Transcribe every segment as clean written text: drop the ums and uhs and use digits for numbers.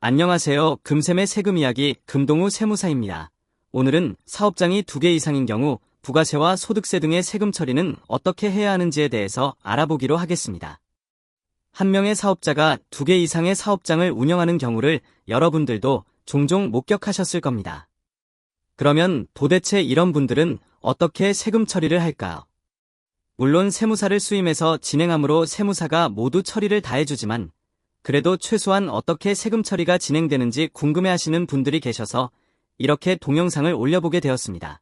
안녕하세요. 금샘의 세금 이야기 금동우 세무사입니다. 오늘은 사업장이 2개 이상인 경우 부가세와 소득세 등의 세금 처리는 어떻게 해야 하는지에 대해서 알아보기로 하겠습니다. 한 명의 사업자가 2개 이상의 사업장을 운영하는 경우를 여러분들도 종종 목격하셨을 겁니다. 그러면 도대체 이런 분들은 어떻게 세금 처리를 할까요? 물론 세무사를 수임해서 진행함으로 세무사가 모두 처리를 다 해주지만 그래도 최소한 어떻게 세금 처리가 진행되는지 궁금해하시는 분들이 계셔서 이렇게 동영상을 올려보게 되었습니다.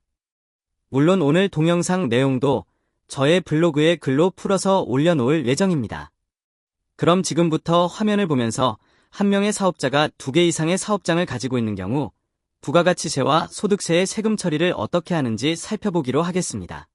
물론 오늘 동영상 내용도 저의 블로그에 글로 풀어서 올려놓을 예정입니다. 그럼 지금부터 화면을 보면서 한 명의 사업자가 2개 이상의 사업장을 가지고 있는 경우 부가가치세와 소득세의 세금 처리를 어떻게 하는지 살펴보기로 하겠습니다.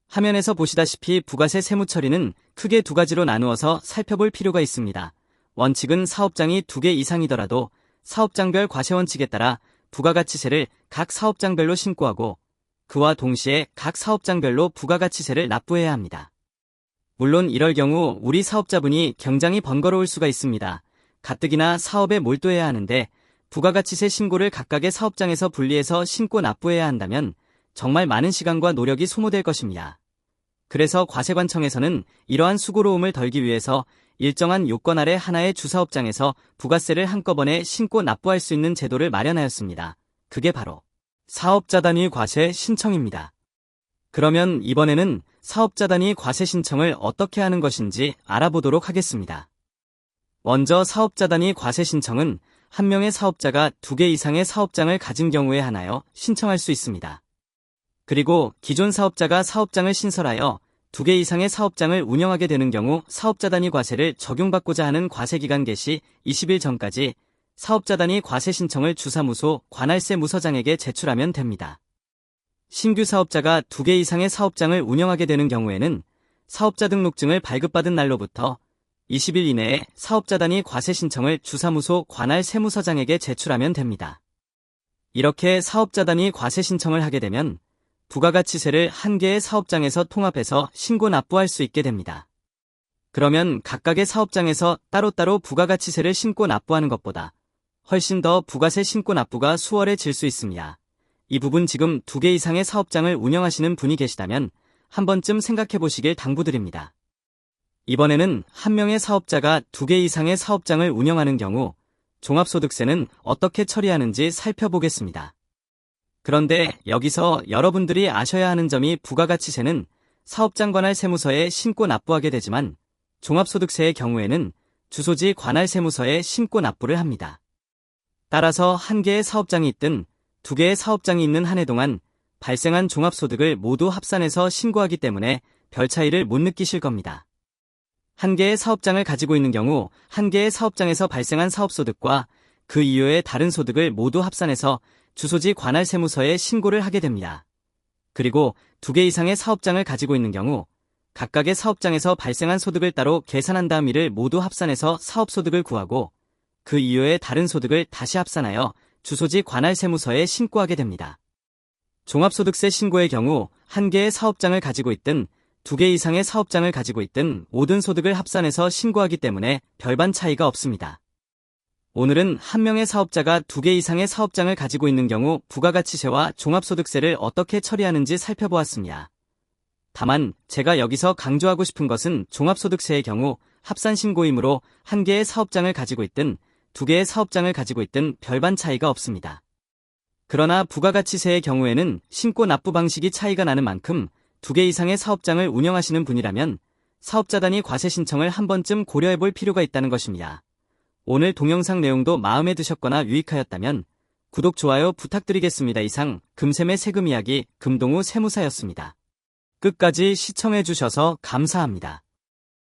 화면에서 보시다시피 부가세 세무 처리는 크게 2가지로 나누어서 살펴볼 필요가 있습니다. 원칙은 사업장이 2개 이상이더라도 사업장별 과세원칙에 따라 부가가치세를 각 사업장별로 신고하고 그와 동시에 각 사업장별로 부가가치세를 납부해야 합니다. 물론 이럴 경우 우리 사업자분이 굉장히 번거로울 수가 있습니다. 가뜩이나 사업에 몰두해야 하는데 부가가치세 신고를 각각의 사업장에서 분리해서 신고 납부해야 한다면 정말 많은 시간과 노력이 소모될 것입니다. 그래서 과세관청에서는 이러한 수고로움을 덜기 위해서 일정한 요건 아래 하나의 주사업장에서 부가세를 한꺼번에 신고 납부할 수 있는 제도를 마련하였습니다. 그게 바로 사업자 단위 과세 신청입니다. 그러면 이번에는 사업자 단위 과세 신청을 어떻게 하는 것인지 알아보도록 하겠습니다. 먼저 사업자 단위 과세 신청은 한 명의 사업자가 2개 이상의 사업장을 가진 경우에 하나여 신청할 수 있습니다. 그리고 기존 사업자가 사업장을 신설하여 2개 이상의 사업장을 운영하게 되는 경우 사업자 단위 과세를 적용받고자 하는 과세기간 개시 20일 전까지 사업자 단위 과세 신청을 주사무소 관할세 무서장에게 제출하면 됩니다. 신규 사업자가 2개 이상의 사업장을 운영하게 되는 경우에는 사업자 등록증을 발급받은 날로부터 20일 이내에 사업자 단위 과세 신청을 주사무소 관할세무서장에게 제출하면 됩니다. 이렇게 사업자 단위 과세 신청을 하게 되면 부가가치세를 한 개의 사업장에서 통합해서 신고 납부할 수 있게 됩니다. 그러면 각각의 사업장에서 따로따로 부가가치세를 신고 납부하는 것보다 훨씬 더 부가세 신고 납부가 수월해질 수 있습니다. 이 부분 지금 2개 이상의 사업장을 운영하시는 분이 계시다면 한 번쯤 생각해 보시길 당부드립니다. 이번에는 한 명의 사업자가 2개 이상의 사업장을 운영하는 경우 종합소득세는 어떻게 처리하는지 살펴보겠습니다. 그런데 여기서 여러분들이 아셔야 하는 점이 부가가치세는 사업장 관할 세무서에 신고 납부하게 되지만 종합소득세의 경우에는 주소지 관할 세무서에 신고 납부를 합니다. 따라서 한 개의 사업장이 있든 2개의 사업장이 있는 한 해 동안 발생한 종합소득을 모두 합산해서 신고하기 때문에 별 차이를 못 느끼실 겁니다. 한 개의 사업장을 가지고 있는 경우 한 개의 사업장에서 발생한 사업소득과 그 이외의 다른 소득을 모두 합산해서 주소지 관할세무서에 신고를 하게 됩니다. 그리고 2개 이상의 사업장을 가지고 있는 경우 각각의 사업장에서 발생한 소득을 따로 계산한 다음 이를 모두 합산해서 사업소득을 구하고 그 이외의 다른 소득을 다시 합산하여 주소지 관할세무서에 신고하게 됩니다. 종합소득세 신고의 경우 한 개의 사업장을 가지고 있든 2개 이상의 사업장을 가지고 있든 모든 소득을 합산해서 신고하기 때문에 별반 차이가 없습니다. 오늘은 한 명의 사업자가 2개 이상의 사업장을 가지고 있는 경우 부가가치세와 종합소득세를 어떻게 처리하는지 살펴보았습니다. 다만 제가 여기서 강조하고 싶은 것은 종합소득세의 경우 합산신고이므로 한 개의 사업장을 가지고 있든 2개의 사업장을 가지고 있든 별반 차이가 없습니다. 그러나 부가가치세의 경우에는 신고 납부 방식이 차이가 나는 만큼 2개 이상의 사업장을 운영하시는 분이라면 사업자 단위 과세 신청을 한 번쯤 고려해볼 필요가 있다는 것입니다. 오늘 동영상 내용도 마음에 드셨거나 유익하였다면 구독, 좋아요 부탁드리겠습니다. 이상 금샘의 세금 이야기 금동우 세무사였습니다. 끝까지 시청해주셔서 감사합니다.